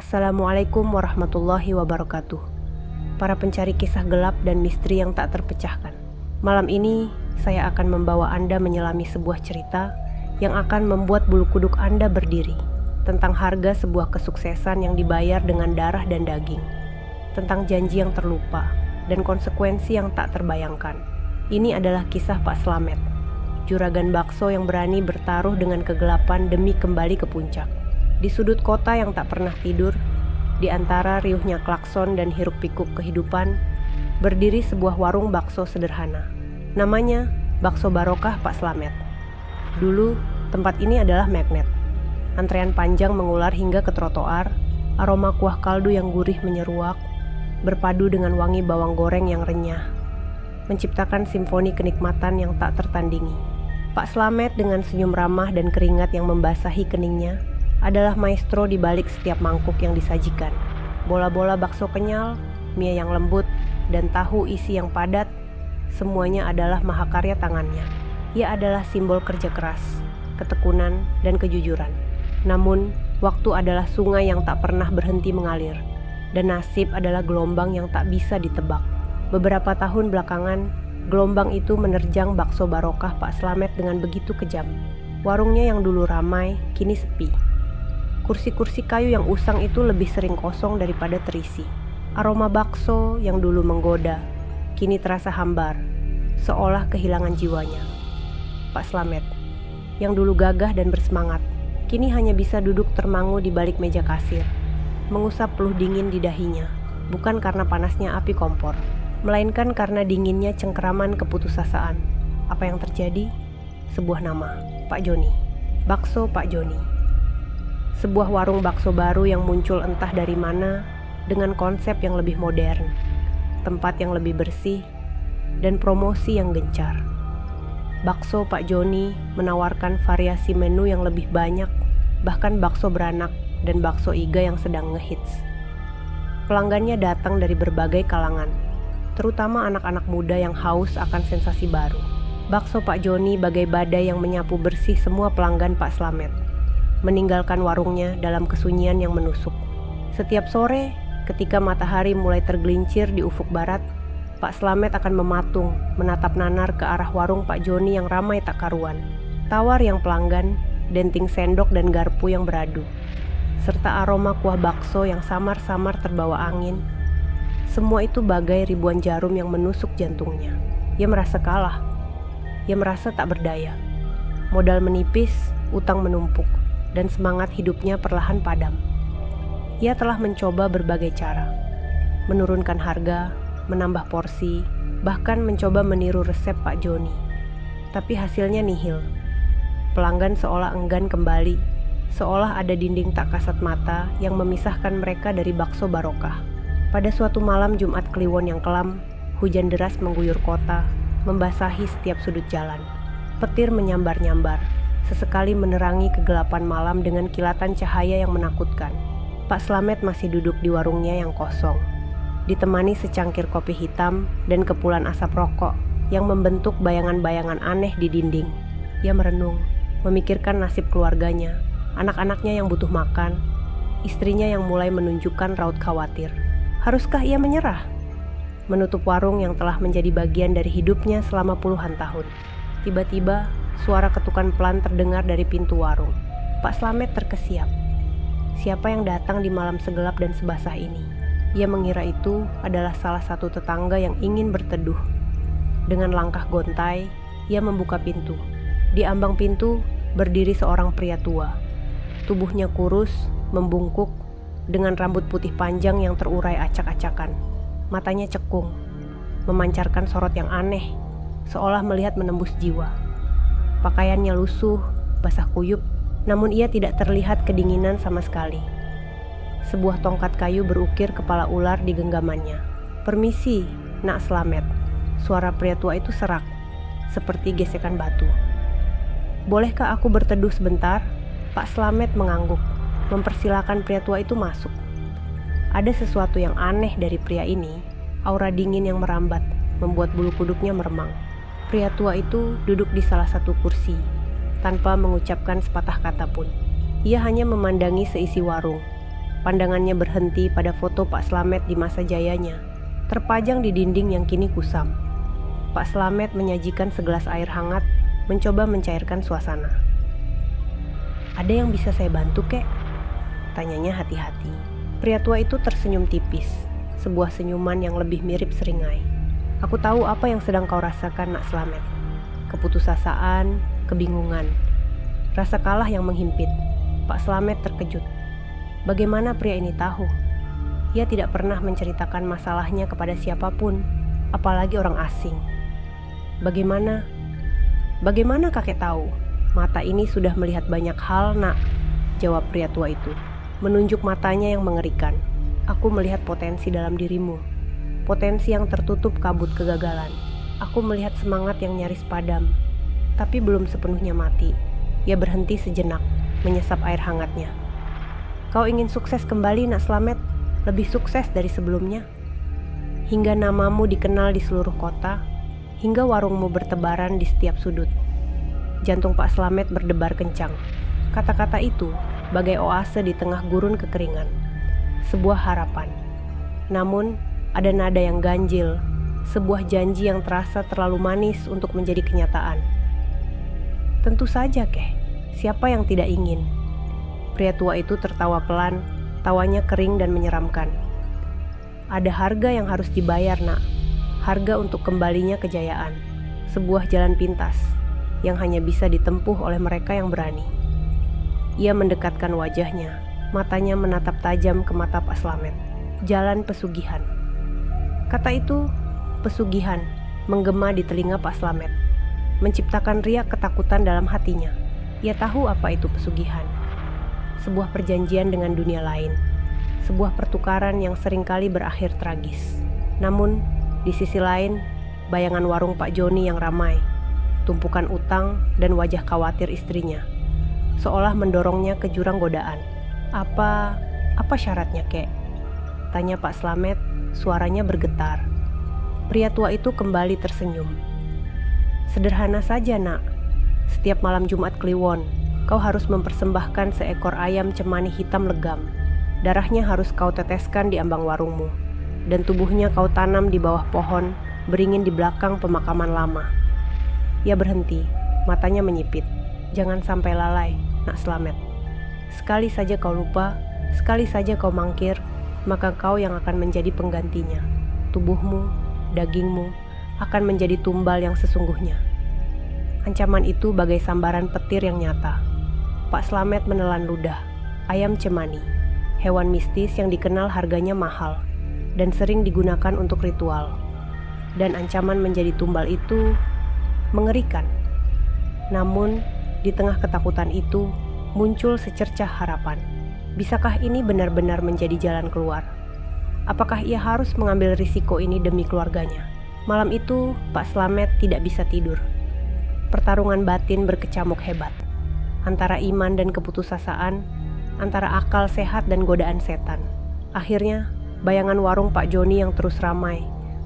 Assalamualaikum warahmatullahi wabarakatuh. Para pencari kisah gelap dan misteri yang tak terpecahkan. Malam ini, saya akan membawa Anda menyelami sebuah cerita yang akan membuat bulu kuduk Anda berdiri. Tentang harga sebuah kesuksesan yang dibayar dengan darah dan daging. Tentang janji yang terlupa dan konsekuensi yang tak terbayangkan. Ini adalah kisah Pak Slamet, juragan bakso yang berani bertaruh dengan kegelapan demi kembali ke puncak. Di sudut kota yang tak pernah tidur, di antara riuhnya klakson dan hiruk-pikuk kehidupan, berdiri sebuah warung bakso sederhana. Namanya Bakso Barokah Pak Slamet. Dulu, tempat ini adalah magnet. Antrean panjang mengular hingga ke trotoar, aroma kuah kaldu yang gurih menyeruak, berpadu dengan wangi bawang goreng yang renyah, menciptakan simfoni kenikmatan yang tak tertandingi. Pak Slamet dengan senyum ramah dan keringat yang membasahi keningnya, adalah maestro di balik setiap mangkuk yang disajikan. Bola-bola bakso kenyal, mie yang lembut, dan tahu isi yang padat, semuanya adalah mahakarya tangannya. Ia adalah simbol kerja keras, ketekunan, dan kejujuran. Namun, waktu adalah sungai yang tak pernah berhenti mengalir, dan nasib adalah gelombang yang tak bisa ditebak. Beberapa tahun belakangan, gelombang itu menerjang Bakso Barokah Pak Slamet dengan begitu kejam. Warungnya yang dulu ramai, kini sepi. Kursi-kursi kayu yang usang itu lebih sering kosong daripada terisi. Aroma bakso yang dulu menggoda, kini terasa hambar, seolah kehilangan jiwanya. Pak Slamet, yang dulu gagah dan bersemangat, kini hanya bisa duduk termangu di balik meja kasir, mengusap peluh dingin di dahinya, bukan karena panasnya api kompor, melainkan karena dinginnya cengkeraman keputusasaan. Apa yang terjadi? Sebuah nama, Pak Joni. Bakso Pak Joni. Sebuah warung bakso baru yang muncul entah dari mana, dengan konsep yang lebih modern, tempat yang lebih bersih, dan promosi yang gencar. Bakso Pak Joni menawarkan variasi menu yang lebih banyak, bahkan bakso beranak dan bakso iga yang sedang ngehits. Pelanggannya datang dari berbagai kalangan, terutama anak-anak muda yang haus akan sensasi baru. Bakso Pak Joni bagai badai yang menyapu bersih semua pelanggan Pak Slamet, meninggalkan warungnya dalam kesunyian yang menusuk. Setiap sore, ketika matahari mulai tergelincir di ufuk barat, Pak Slamet akan mematung, menatap nanar ke arah warung Pak Joni yang ramai tak karuan. Tawar yang pelanggan, denting sendok dan garpu yang beradu, serta aroma kuah bakso yang samar-samar terbawa angin. Semua itu bagai ribuan jarum yang menusuk jantungnya. Ia merasa kalah. Ia merasa tak berdaya. Modal menipis, utang menumpuk, dan semangat hidupnya perlahan padam. Ia telah mencoba berbagai cara, menurunkan harga, menambah porsi, bahkan mencoba meniru resep Pak Joni. Tapi hasilnya nihil. Pelanggan seolah enggan kembali, seolah ada dinding tak kasat mata yang memisahkan mereka dari Bakso Barokah. Pada suatu malam Jumat Kliwon yang kelam, hujan deras mengguyur kota, membasahi setiap sudut jalan. Petir menyambar-nyambar, sesekali menerangi kegelapan malam dengan kilatan cahaya yang menakutkan. Pak Slamet masih duduk di warungnya yang kosong, ditemani secangkir kopi hitam dan kepulan asap rokok yang membentuk bayangan-bayangan aneh di dinding. Ia merenung, memikirkan nasib keluarganya, anak-anaknya yang butuh makan, istrinya yang mulai menunjukkan raut khawatir. Haruskah ia menyerah? Menutup warung yang telah menjadi bagian dari hidupnya selama puluhan tahun. Tiba-tiba, suara ketukan pelan terdengar dari pintu warung. Pak Slamet terkesiap. Siapa yang datang di malam segelap dan sebasah ini? Ia mengira itu adalah salah satu tetangga yang ingin berteduh. Dengan langkah gontai, ia membuka pintu. Di ambang pintu, berdiri seorang pria tua. Tubuhnya kurus, membungkuk, dengan rambut putih panjang yang terurai acak-acakan. Matanya cekung, memancarkan sorot yang aneh, seolah melihat menembus jiwa. Pakaiannya lusuh, basah kuyup, namun ia tidak terlihat kedinginan sama sekali. Sebuah tongkat kayu berukir kepala ular di genggamannya. "Permisi, Nak Slamet." Suara pria tua itu serak, seperti gesekan batu. "Bolehkah aku berteduh sebentar?" Pak Slamet mengangguk, mempersilakan pria tua itu masuk. Ada sesuatu yang aneh dari pria ini, aura dingin yang merambat, membuat bulu kuduknya meremang. Pria tua itu duduk di salah satu kursi, tanpa mengucapkan sepatah kata pun. Ia hanya memandangi seisi warung, Pandangannya berhenti pada foto Pak Slamet di masa jayanya, terpajang di dinding yang kini kusam. Pak Slamet menyajikan segelas air hangat, mencoba mencairkan suasana. "Ada yang bisa saya bantu, kek?" tanyanya hati-hati. Pria tua itu tersenyum tipis, sebuah senyuman yang lebih mirip seringai. "Aku tahu apa yang sedang kau rasakan, Nak Slamet. Keputusasaan, kebingungan, rasa kalah yang menghimpit." Pak Slamet terkejut. Bagaimana pria ini tahu? Ia tidak pernah menceritakan masalahnya kepada siapapun, apalagi orang asing. Bagaimana kakek tahu? "Mata ini sudah melihat banyak hal, Nak," jawab pria tua itu, menunjuk matanya yang mengerikan. "Aku melihat potensi dalam dirimu, potensi yang tertutup kabut kegagalan. Aku melihat semangat yang nyaris padam, tapi belum sepenuhnya mati." Ia berhenti sejenak, menyesap air hangatnya. "Kau ingin sukses kembali, Nak Slamet, lebih sukses dari sebelumnya. Hingga namamu dikenal di seluruh kota, hingga warungmu bertebaran di setiap sudut." Jantung Pak Slamet berdebar kencang. Kata-kata itu bagai oase di tengah gurun kekeringan. Sebuah harapan. Namun, ada nada yang ganjil, sebuah janji yang terasa terlalu manis untuk menjadi kenyataan. "Tentu saja, Keh. Siapa yang tidak ingin?" Pria tua itu tertawa pelan, tawanya kering dan menyeramkan. "Ada harga yang harus dibayar, Nak. Harga untuk kembalinya kejayaan. Sebuah jalan pintas yang hanya bisa ditempuh oleh mereka yang berani." Ia mendekatkan wajahnya, matanya menatap tajam ke mata Pak Slamet. "Jalan pesugihan." Kata itu, pesugihan, menggema di telinga Pak Slamet, menciptakan riak ketakutan dalam hatinya. Ia tahu apa itu pesugihan. Sebuah perjanjian dengan dunia lain, sebuah pertukaran yang seringkali berakhir tragis. Namun, di sisi lain, bayangan warung Pak Joni yang ramai, tumpukan utang dan wajah khawatir istrinya, seolah mendorongnya ke jurang godaan. Apa syaratnya, Kek?" tanya Pak Slamet, suaranya bergetar. Pria tua itu kembali tersenyum. "Sederhana saja, Nak. Setiap malam Jumat Kliwon, kau harus mempersembahkan seekor ayam cemani hitam legam. Darahnya harus kau teteskan di ambang warungmu, dan tubuhnya kau tanam di bawah pohon beringin di belakang pemakaman lama." Ia berhenti, matanya menyipit. "Jangan sampai lalai, Nak Slamet. Sekali saja kau lupa, sekali saja kau mangkir, maka kau yang akan menjadi penggantinya. Tubuhmu, dagingmu, akan menjadi tumbal yang sesungguhnya." Ancaman itu bagai sambaran petir yang nyata. Pak Slamet menelan ludah. Ayam cemani, hewan mistis yang dikenal harganya mahal dan sering digunakan untuk ritual. Dan ancaman menjadi tumbal itu mengerikan. Namun, di tengah ketakutan itu muncul secercah harapan. Bisakah ini benar-benar menjadi jalan keluar? Apakah ia harus mengambil risiko ini demi keluarganya? Malam itu, Pak Slamet tidak bisa tidur. Pertarungan batin berkecamuk hebat. Antara iman dan keputusasaan, antara akal sehat dan godaan setan. Akhirnya, bayangan warung Pak Joni yang terus ramai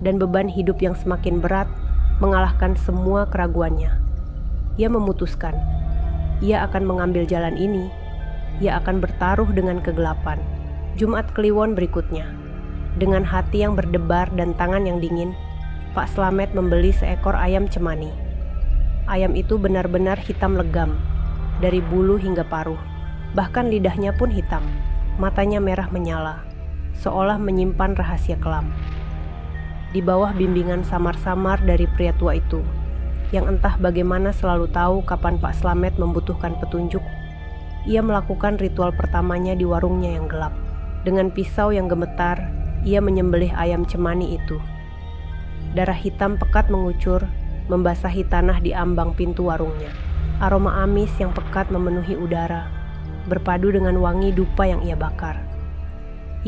dan beban hidup yang semakin berat mengalahkan semua keraguannya. Ia memutuskan, ia akan mengambil jalan ini. Ia akan bertaruh dengan kegelapan. Jumat Kliwon berikutnya, dengan hati yang berdebar dan tangan yang dingin, Pak Slamet membeli seekor ayam cemani. Ayam itu benar-benar hitam legam, dari bulu hingga paruh. Bahkan lidahnya pun hitam, matanya merah menyala, seolah menyimpan rahasia kelam. Di bawah bimbingan samar-samar dari pria tua itu, yang entah bagaimana selalu tahu kapan Pak Slamet membutuhkan petunjuk, ia melakukan ritual pertamanya di warungnya yang gelap. Dengan pisau yang gemetar, ia menyembelih ayam cemani itu. Darah hitam pekat mengucur, membasahi tanah di ambang pintu warungnya. Aroma amis yang pekat memenuhi udara, berpadu dengan wangi dupa yang ia bakar.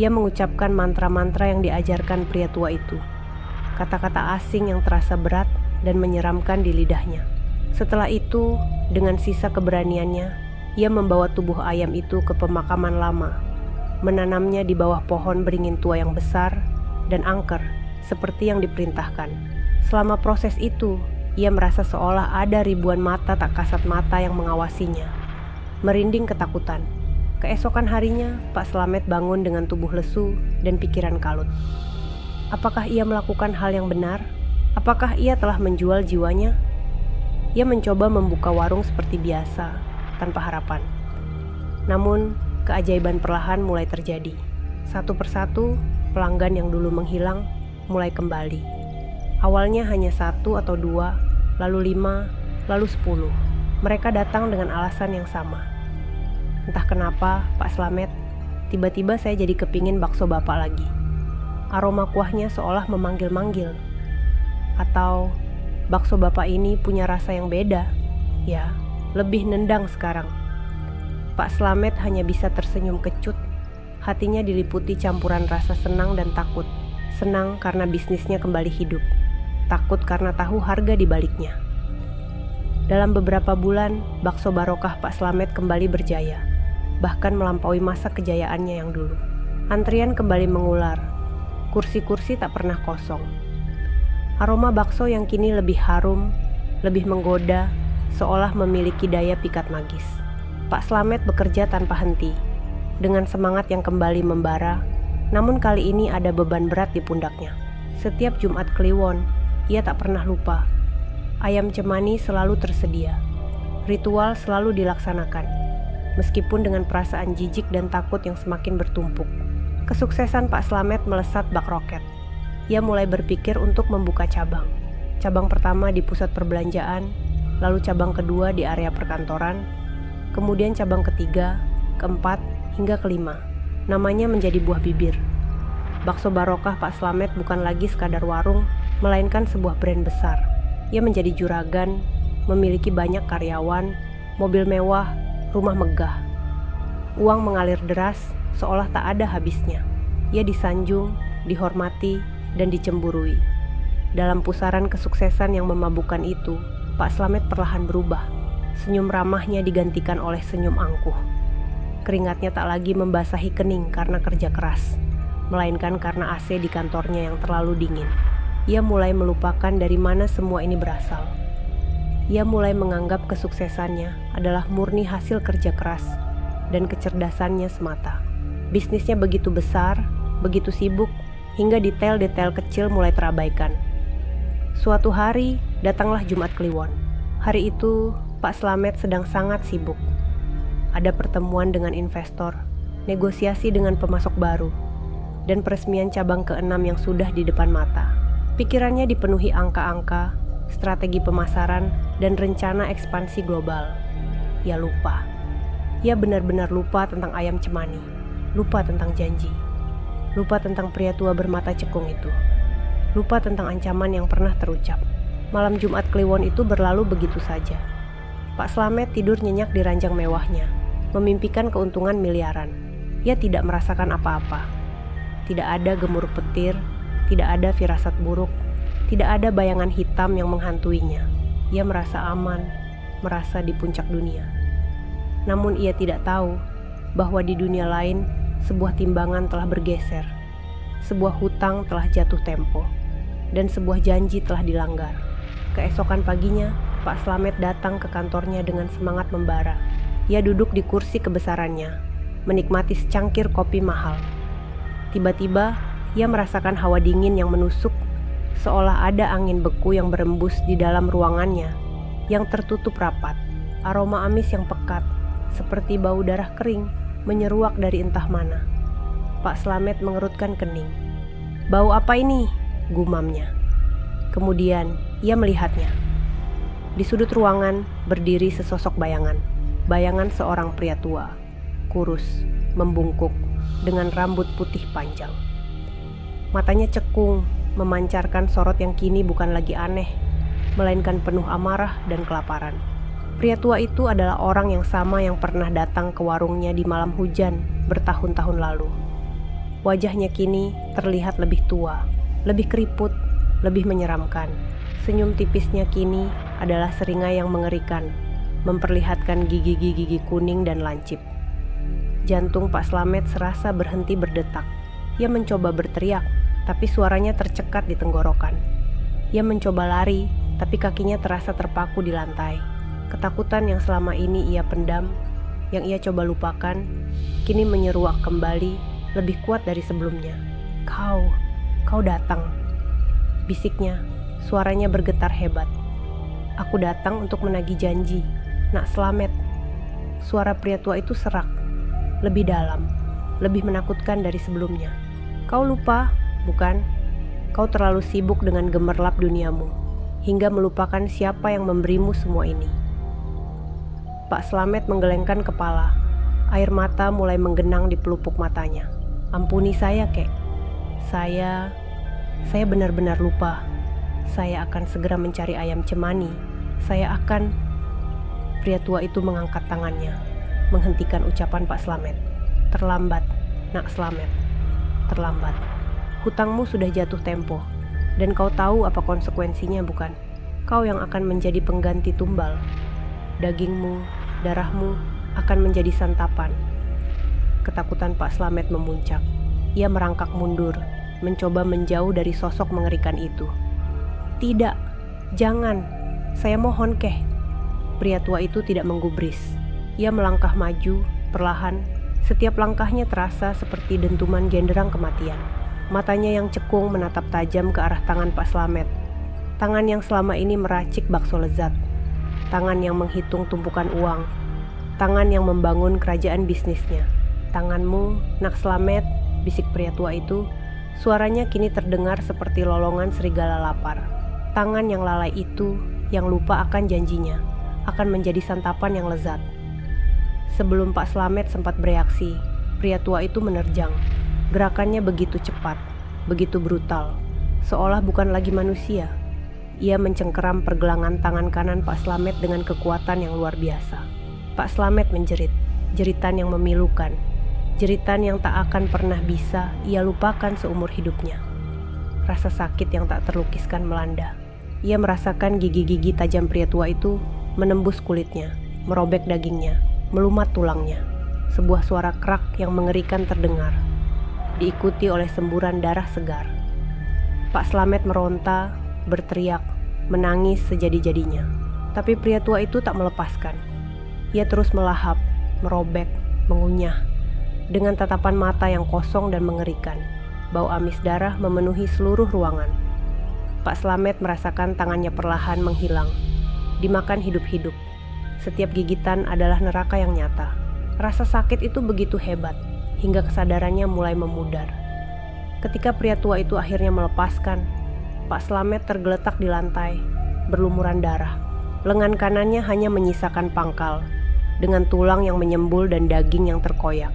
Ia mengucapkan mantra-mantra yang diajarkan pria tua itu. Kata-kata asing yang terasa berat dan menyeramkan di lidahnya. Setelah itu, dengan sisa keberaniannya, ia membawa tubuh ayam itu ke pemakaman lama, menanamnya di bawah pohon beringin tua yang besar dan angker, seperti yang diperintahkan. Selama proses itu, ia merasa seolah ada ribuan mata tak kasat mata yang mengawasinya. Merinding ketakutan, Keesokan harinya, Pak Slamet bangun dengan tubuh lesu dan pikiran kalut. Apakah ia melakukan hal yang benar? Apakah ia telah menjual jiwanya? Ia mencoba membuka warung seperti biasa, tanpa harapan. Namun, keajaiban perlahan mulai terjadi. Satu persatu, pelanggan yang dulu menghilang mulai kembali. Awalnya hanya 1 atau 2, lalu 5, lalu 10. Mereka datang dengan alasan yang sama. Entah kenapa, Pak Slamet, tiba-tiba saya jadi kepingin bakso Bapak lagi. Aroma kuahnya seolah memanggil-manggil. Atau, bakso Bapak ini punya rasa yang beda. Ya, lebih nendang sekarang. Pak Slamet hanya bisa tersenyum kecut. Hatinya diliputi campuran rasa senang dan takut. Senang karena bisnisnya kembali hidup. Takut karena tahu harga di baliknya. Dalam beberapa bulan, bakso barokah Pak Slamet kembali berjaya. Bahkan melampaui masa kejayaannya yang dulu. Antrian kembali mengular. Kursi-kursi tak pernah kosong. Aroma bakso yang kini lebih harum, lebih menggoda, seolah memiliki daya pikat magis. Pak Slamet bekerja tanpa henti, dengan semangat yang kembali membara, namun kali ini ada beban berat di pundaknya. Setiap Jumat Kliwon, ia tak pernah lupa. Ayam cemani selalu tersedia. Ritual selalu dilaksanakan. Meskipun dengan perasaan jijik dan takut yang semakin bertumpuk. Kesuksesan Pak Slamet melesat bak roket. Ia mulai berpikir untuk membuka cabang. Cabang pertama di pusat perbelanjaan, lalu cabang kedua di area perkantoran, kemudian cabang ketiga, keempat, hingga kelima. Namanya menjadi buah bibir. Bakso barokah Pak Slamet bukan lagi sekadar warung, melainkan sebuah brand besar. Ia menjadi juragan, memiliki banyak karyawan, mobil mewah, rumah megah. Uang mengalir deras, seolah tak ada habisnya. Ia disanjung, dihormati, dan dicemburui. Dalam pusaran kesuksesan yang memabukkan itu, Pak Slamet perlahan berubah. Senyum ramahnya digantikan oleh senyum angkuh. Keringatnya tak lagi membasahi kening karena kerja keras, melainkan karena AC di kantornya yang terlalu dingin. Ia mulai melupakan dari mana semua ini berasal. Ia mulai menganggap kesuksesannya adalah murni hasil kerja keras dan kecerdasannya semata. Bisnisnya begitu besar, begitu sibuk, hingga detail-detail kecil mulai terabaikan. Suatu hari, datanglah Jumat Kliwon. Hari itu, Pak Slamet sedang sangat sibuk. Ada pertemuan dengan investor, negosiasi dengan pemasok baru, dan peresmian cabang ke-6 yang sudah di depan mata. Pikirannya dipenuhi angka-angka, strategi pemasaran, dan rencana ekspansi global. Ia lupa. Ia benar-benar lupa tentang ayam cemani. Lupa tentang janji. Lupa tentang pria tua bermata cekung itu. Lupa tentang ancaman yang pernah terucap. Malam Jumat Kliwon itu berlalu begitu saja. Pak Slamet tidur nyenyak di ranjang mewahnya, memimpikan keuntungan miliaran. Ia tidak merasakan apa-apa. Tidak ada gemuruh petir, tidak ada firasat buruk, tidak ada bayangan hitam yang menghantuinya. Ia merasa aman, merasa di puncak dunia. Namun ia tidak tahu bahwa di dunia lain, sebuah timbangan telah bergeser. Sebuah hutang telah jatuh tempo, dan sebuah janji telah dilanggar. Keesokan paginya, Pak Slamet datang ke kantornya dengan semangat membara. Ia duduk di kursi kebesarannya, menikmati secangkir kopi mahal. Tiba-tiba, ia merasakan hawa dingin yang menusuk, seolah ada angin beku yang berembus di dalam ruangannya, yang tertutup rapat. Aroma amis yang pekat, seperti bau darah kering, menyeruak dari entah mana. Pak Slamet mengerutkan kening. "Bau apa ini?" gumamnya. Kemudian, ia melihatnya. Di sudut ruangan, berdiri sesosok bayangan. Bayangan seorang pria tua, kurus, membungkuk, dengan rambut putih panjang. Matanya cekung, memancarkan sorot yang kini bukan lagi aneh, melainkan penuh amarah dan kelaparan. Pria tua itu adalah orang yang sama yang pernah datang ke warungnya di malam hujan bertahun-tahun lalu. Wajahnya kini terlihat lebih tua, lebih keriput, lebih menyeramkan. Senyum tipisnya kini adalah seringai yang mengerikan, memperlihatkan gigi-gigi kuning dan lancip. Jantung Pak Slamet serasa berhenti berdetak. Ia mencoba berteriak, tapi suaranya tercekat di tenggorokan. Ia mencoba lari, tapi kakinya terasa terpaku di lantai. Ketakutan yang selama ini ia pendam, yang ia coba lupakan, kini menyeruak kembali lebih kuat dari sebelumnya. Kau datang, bisiknya, suaranya bergetar hebat. Aku datang untuk menagih janji, Nak Slamet. Suara pria tua itu serak, lebih dalam, lebih menakutkan dari sebelumnya. Kau lupa, bukan? Kau terlalu sibuk dengan gemerlap duniamu, hingga melupakan siapa yang memberimu semua ini. Pak Slamet menggelengkan kepala. Air mata mulai menggenang di pelupuk matanya. Ampuni saya, Kek. Saya benar-benar lupa. Saya akan segera mencari ayam cemani. Saya akan... Pria tua itu mengangkat tangannya, menghentikan ucapan Pak Slamet. Terlambat, Nak Slamet. Terlambat. Hutangmu sudah jatuh tempo, dan kau tahu apa konsekuensinya, bukan? Kau yang akan menjadi pengganti tumbal. Dagingmu, darahmu akan menjadi santapan. Ketakutan Pak Slamet memuncak. Ia merangkak mundur, mencoba menjauh dari sosok mengerikan itu. Tidak, jangan, saya mohon, Keh. Pria tua itu tidak menggubris. Ia melangkah maju, perlahan. Setiap langkahnya terasa seperti dentuman genderang kematian. Matanya yang cekung menatap tajam ke arah tangan Pak Slamet. Tangan yang selama ini meracik bakso lezat. Tangan yang menghitung tumpukan uang. Tangan yang membangun kerajaan bisnisnya. Tanganmu, Nak Slamet, bisik pria tua itu. Suaranya kini terdengar seperti lolongan serigala lapar. Tangan yang lalai itu, yang lupa akan janjinya, akan menjadi santapan yang lezat. Sebelum Pak Slamet sempat bereaksi, pria tua itu menerjang. Gerakannya begitu cepat, begitu brutal, seolah bukan lagi manusia. Ia mencengkeram pergelangan tangan kanan Pak Slamet dengan kekuatan yang luar biasa. Pak Slamet menjerit, jeritan yang memilukan, jeritan yang tak akan pernah bisa ia lupakan seumur hidupnya. Rasa sakit yang tak terlukiskan melanda. Ia merasakan gigi-gigi tajam pria tua itu menembus kulitnya, merobek dagingnya, melumat tulangnya. Sebuah suara kerak yang mengerikan terdengar, diikuti oleh semburan darah segar. Pak Slamet meronta, berteriak, menangis sejadi-jadinya. Tapi pria tua itu tak melepaskan. Ia terus melahap, merobek, mengunyah. Dengan tatapan mata yang kosong dan mengerikan, bau amis darah memenuhi seluruh ruangan. Pak Slamet merasakan tangannya perlahan menghilang, dimakan hidup-hidup. Setiap gigitan adalah neraka yang nyata. Rasa sakit itu begitu hebat, hingga kesadarannya mulai memudar. Ketika pria tua itu akhirnya melepaskan, Pak Slamet tergeletak di lantai, berlumuran darah. Lengan kanannya hanya menyisakan pangkal, dengan tulang yang menyembul dan daging yang terkoyak.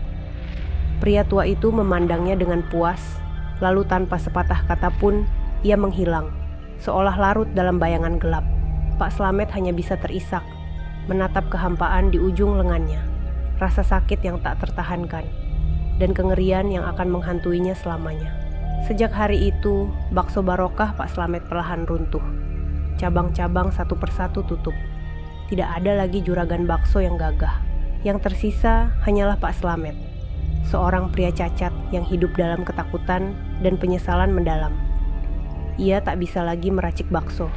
Pria tua itu memandangnya dengan puas, lalu tanpa sepatah kata pun, ia menghilang, seolah larut dalam bayangan gelap. Pak Slamet hanya bisa terisak, menatap kehampaan di ujung lengannya, rasa sakit yang tak tertahankan, dan kengerian yang akan menghantuinya selamanya. Sejak hari itu, bakso barokah Pak Slamet perlahan runtuh. Cabang-cabang satu persatu tutup. Tidak ada lagi juragan bakso yang gagah. Yang tersisa hanyalah Pak Slamet, seorang pria cacat yang hidup dalam ketakutan dan penyesalan mendalam. Ia tak bisa lagi meracik bakso,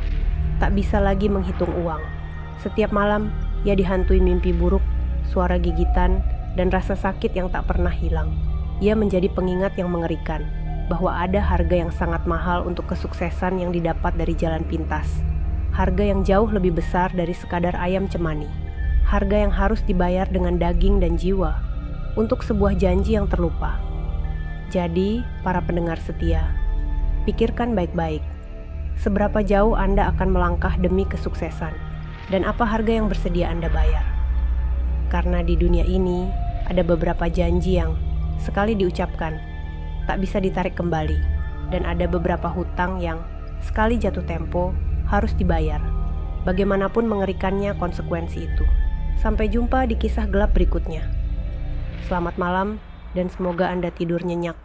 tak bisa lagi menghitung uang. Setiap malam, ia dihantui mimpi buruk, suara gigitan, dan rasa sakit yang tak pernah hilang. Ia menjadi pengingat yang mengerikan, bahwa ada harga yang sangat mahal untuk kesuksesan yang didapat dari jalan pintas. Harga yang jauh lebih besar dari sekadar ayam cemani. Harga yang harus dibayar dengan daging dan jiwa, untuk sebuah janji yang terlupa. Jadi, para pendengar setia, pikirkan baik-baik. Seberapa jauh Anda akan melangkah demi kesuksesan, dan apa harga yang bersedia Anda bayar. Karena di dunia ini, ada beberapa janji yang sekali diucapkan, tak bisa ditarik kembali. Dan ada beberapa hutang yang sekali jatuh tempo, harus dibayar. Bagaimanapun mengerikannya konsekuensi itu. Sampai jumpa di kisah gelap berikutnya. Selamat malam, dan semoga Anda tidur nyenyak.